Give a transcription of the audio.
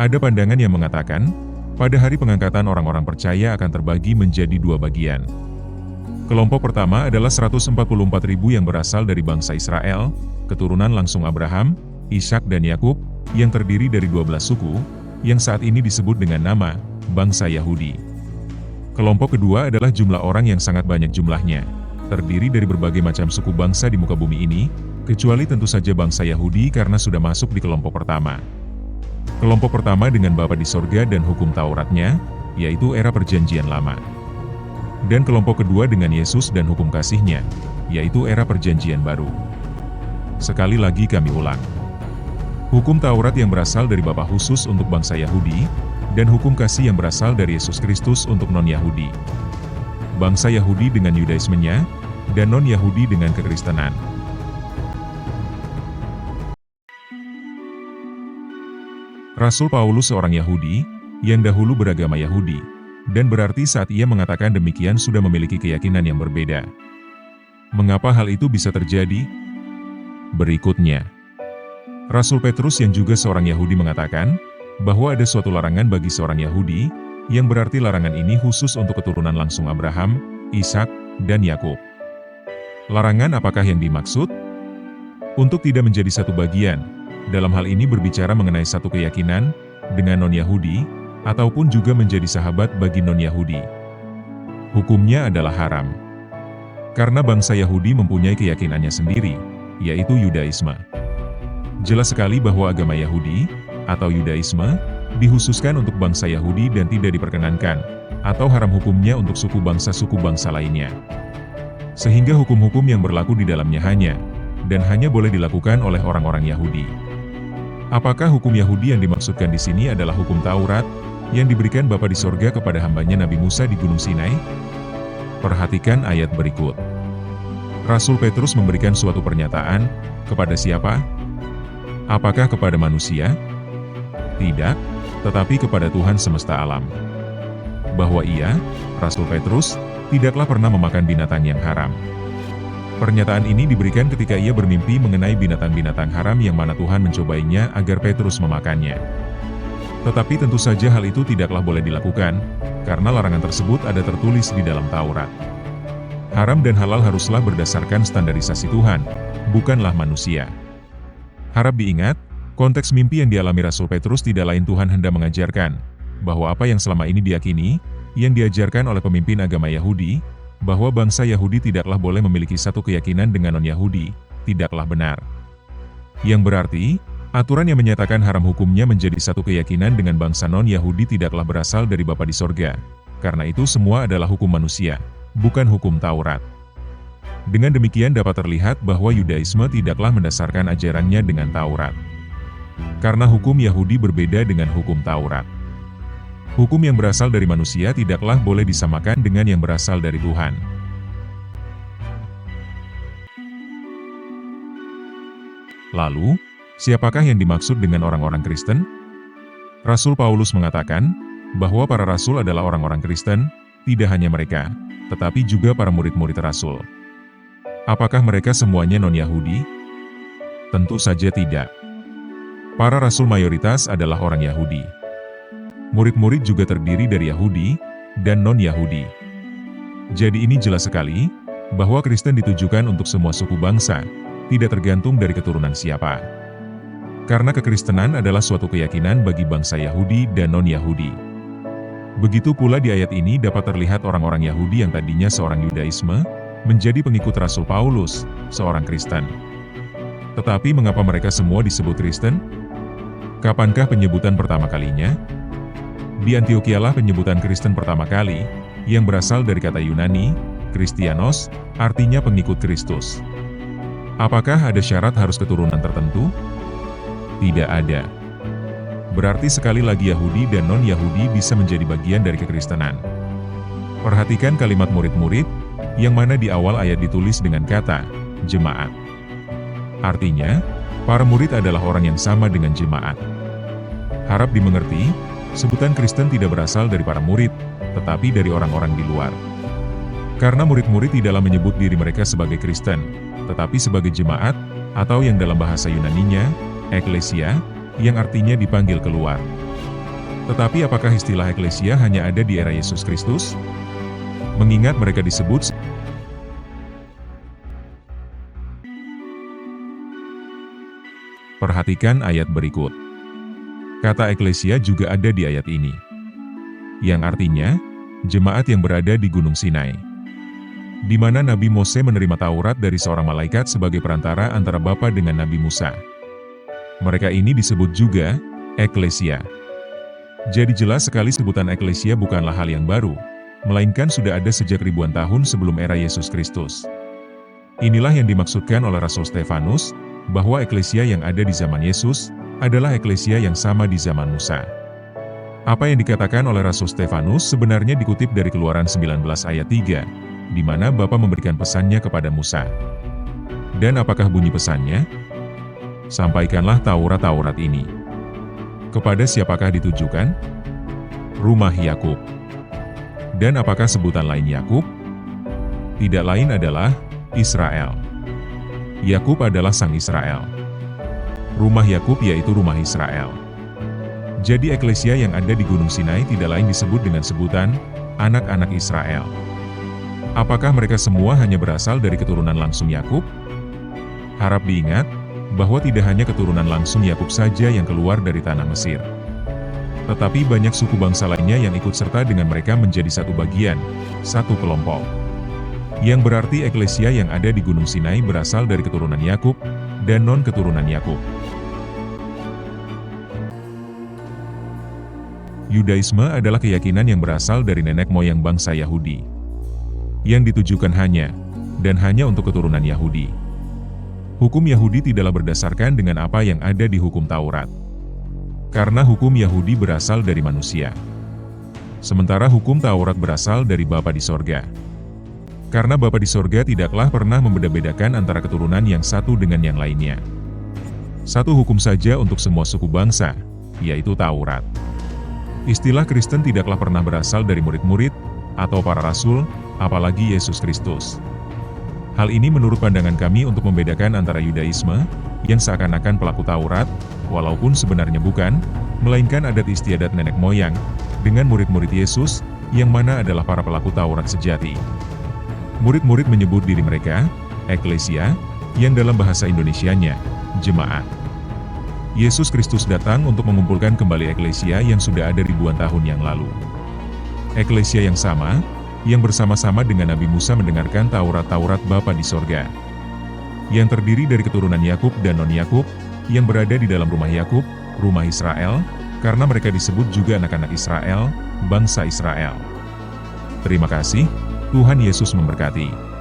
Ada pandangan yang mengatakan, pada hari pengangkatan orang-orang percaya akan terbagi menjadi dua bagian. Kelompok pertama adalah 144.000 yang berasal dari bangsa Israel, keturunan langsung Abraham, Ishak dan Yakub, yang terdiri dari 12 suku, yang saat ini disebut dengan nama, bangsa Yahudi. Kelompok kedua adalah jumlah orang yang sangat banyak jumlahnya, terdiri dari berbagai macam suku bangsa di muka bumi ini, kecuali tentu saja bangsa Yahudi karena sudah masuk di kelompok pertama. Kelompok pertama dengan Bapa di sorga dan hukum Tauratnya, yaitu era Perjanjian Lama. Dan kelompok kedua dengan Yesus dan hukum kasih-Nya, yaitu era Perjanjian Baru. Sekali lagi kami ulang. Hukum Taurat yang berasal dari Bapa khusus untuk bangsa Yahudi, dan hukum kasih yang berasal dari Yesus Kristus untuk non-Yahudi. Bangsa Yahudi dengan Yudaismenya, dan non-Yahudi dengan kekristenan. Rasul Paulus seorang Yahudi, yang dahulu beragama Yahudi, dan berarti saat ia mengatakan demikian sudah memiliki keyakinan yang berbeda. Mengapa hal itu bisa terjadi? Berikutnya, Rasul Petrus yang juga seorang Yahudi mengatakan, bahwa ada suatu larangan bagi seorang Yahudi, yang berarti larangan ini khusus untuk keturunan langsung Abraham, Ishak, dan Yakub. Larangan apakah yang dimaksud? Untuk tidak menjadi satu bagian, dalam hal ini berbicara mengenai satu keyakinan, dengan non-Yahudi, ataupun juga menjadi sahabat bagi non-Yahudi. Hukumnya adalah haram. Karena bangsa Yahudi mempunyai keyakinannya sendiri, yaitu Yudaisme. Jelas sekali bahwa agama Yahudi, atau Yudaisme, dikhususkan untuk bangsa Yahudi dan tidak diperkenankan, atau haram hukumnya untuk suku bangsa-suku bangsa lainnya. Sehingga hukum-hukum yang berlaku di dalamnya hanya, dan hanya boleh dilakukan oleh orang-orang Yahudi. Apakah hukum Yahudi yang dimaksudkan di sini adalah hukum Taurat, yang diberikan Bapa di sorga kepada hambanya Nabi Musa di Gunung Sinai? Perhatikan ayat berikut. Rasul Petrus memberikan suatu pernyataan, kepada siapa? Apakah kepada manusia? Tidak, tetapi kepada Tuhan semesta alam. Bahwa ia, Rasul Petrus, tidaklah pernah memakan binatang yang haram. Pernyataan ini diberikan ketika ia bermimpi mengenai binatang-binatang haram yang mana Tuhan mencobainya agar Petrus memakannya. Tetapi tentu saja hal itu tidaklah boleh dilakukan, karena larangan tersebut ada tertulis di dalam Taurat. Haram dan halal haruslah berdasarkan standarisasi Tuhan, bukanlah manusia. Harap diingat, konteks mimpi yang dialami Rasul Petrus tidak lain Tuhan hendak mengajarkan, bahwa apa yang selama ini diyakini, yang diajarkan oleh pemimpin agama Yahudi, bahwa bangsa Yahudi tidaklah boleh memiliki satu keyakinan dengan non-Yahudi, tidaklah benar. Yang berarti, aturan yang menyatakan haram hukumnya menjadi satu keyakinan dengan bangsa non-Yahudi tidaklah berasal dari Bapa di sorga, karena itu semua adalah hukum manusia, bukan hukum Taurat. Dengan demikian dapat terlihat bahwa Yudaisme tidaklah mendasarkan ajarannya dengan Taurat. Karena hukum Yahudi berbeda dengan hukum Taurat. Hukum yang berasal dari manusia tidaklah boleh disamakan dengan yang berasal dari Tuhan. Lalu, siapakah yang dimaksud dengan orang-orang Kristen? Rasul Paulus mengatakan, bahwa para rasul adalah orang-orang Kristen, tidak hanya mereka, tetapi juga para murid-murid rasul. Apakah mereka semuanya non-Yahudi? Tentu saja tidak. Para rasul mayoritas adalah orang Yahudi. Murid-murid juga terdiri dari Yahudi dan non-Yahudi. Jadi ini jelas sekali, bahwa Kristen ditujukan untuk semua suku bangsa, tidak tergantung dari keturunan siapa. Karena kekristenan adalah suatu keyakinan bagi bangsa Yahudi dan non-Yahudi. Begitu pula di ayat ini dapat terlihat orang-orang Yahudi yang tadinya seorang Yudaisme, menjadi pengikut Rasul Paulus, seorang Kristen. Tetapi mengapa mereka semua disebut Kristen? Kapankah penyebutan pertama kalinya? Di Antiochialah penyebutan Kristen pertama kali, yang berasal dari kata Yunani, Kristianos, artinya pengikut Kristus. Apakah ada syarat harus keturunan tertentu? Tidak ada. Berarti sekali lagi Yahudi dan non-Yahudi bisa menjadi bagian dari kekristenan. Perhatikan kalimat murid-murid, yang mana di awal ayat ditulis dengan kata, jemaat. Artinya, para murid adalah orang yang sama dengan jemaat. Harap dimengerti, sebutan Kristen tidak berasal dari para murid, tetapi dari orang-orang di luar. Karena murid-murid tidaklah menyebut diri mereka sebagai Kristen, tetapi sebagai jemaat, atau yang dalam bahasa Yunaninya, eklesia, yang artinya dipanggil keluar. Tetapi apakah istilah eklesia hanya ada di era Yesus Kristus? Mengingat mereka disebut perhatikan ayat berikut. Kata eklesia juga ada di ayat ini, yang artinya, jemaat yang berada di Gunung Sinai, di mana Nabi Mose menerima Taurat dari seorang malaikat sebagai perantara antara Bapa dengan Nabi Musa. Mereka ini disebut juga eklesia. Jadi jelas sekali sebutan eklesia bukanlah hal yang baru, melainkan sudah ada sejak ribuan tahun sebelum era Yesus Kristus. Inilah yang dimaksudkan oleh Rasul Stefanus, bahwa eklesia yang ada di zaman Yesus adalah eklesia yang sama di zaman Musa. Apa yang dikatakan oleh Rasul Stefanus sebenarnya dikutip dari Keluaran 19 ayat 3, di mana Bapa memberikan pesannya kepada Musa. Dan apakah bunyi pesannya? Sampaikanlah Taurat-Taurat ini. Kepada siapakah ditujukan? Rumah Yakub. Dan apakah sebutan lain Yakub? Tidak lain adalah Israel. Yakub adalah sang Israel. Rumah Yakub yaitu rumah Israel. Jadi eklesia yang ada di Gunung Sinai tidak lain disebut dengan sebutan anak-anak Israel. Apakah mereka semua hanya berasal dari keturunan langsung Yakub? Harap diingat bahwa tidak hanya keturunan langsung Yakub saja yang keluar dari tanah Mesir. Tetapi banyak suku bangsa lainnya yang ikut serta dengan mereka menjadi satu bagian, satu kelompok. Yang berarti eklesia yang ada di Gunung Sinai berasal dari keturunan Yakub dan non-keturunan Yakub. Yudaisme adalah keyakinan yang berasal dari nenek moyang bangsa Yahudi, yang ditujukan hanya untuk keturunan Yahudi. Hukum Yahudi tidaklah berdasarkan dengan apa yang ada di hukum Taurat. Karena hukum Yahudi berasal dari manusia. Sementara hukum Taurat berasal dari Bapa di sorga. Karena Bapa di sorga tidaklah pernah membeda-bedakan antara keturunan yang satu dengan yang lainnya. Satu hukum saja untuk semua suku bangsa, yaitu Taurat. Istilah Kristen tidaklah pernah berasal dari murid-murid, atau para rasul, apalagi Yesus Kristus. Hal ini menurut pandangan kami untuk membedakan antara Yudaisme, yang seakan-akan pelaku Taurat, walaupun sebenarnya bukan, melainkan adat istiadat nenek moyang, dengan murid-murid Yesus, yang mana adalah para pelaku Taurat sejati. Murid-murid menyebut diri mereka, eklesia, yang dalam bahasa Indonesianya, jemaat. Yesus Kristus datang untuk mengumpulkan kembali eklesia yang sudah ada ribuan tahun yang lalu. Eklesia yang sama, yang bersama-sama dengan Nabi Musa mendengarkan Taurat-Taurat Bapa di sorga. Yang terdiri dari keturunan Yakub dan non-Yakub, yang berada di dalam rumah Yakub, rumah Israel, karena mereka disebut juga anak-anak Israel, bangsa Israel. Terima kasih, Tuhan Yesus memberkati.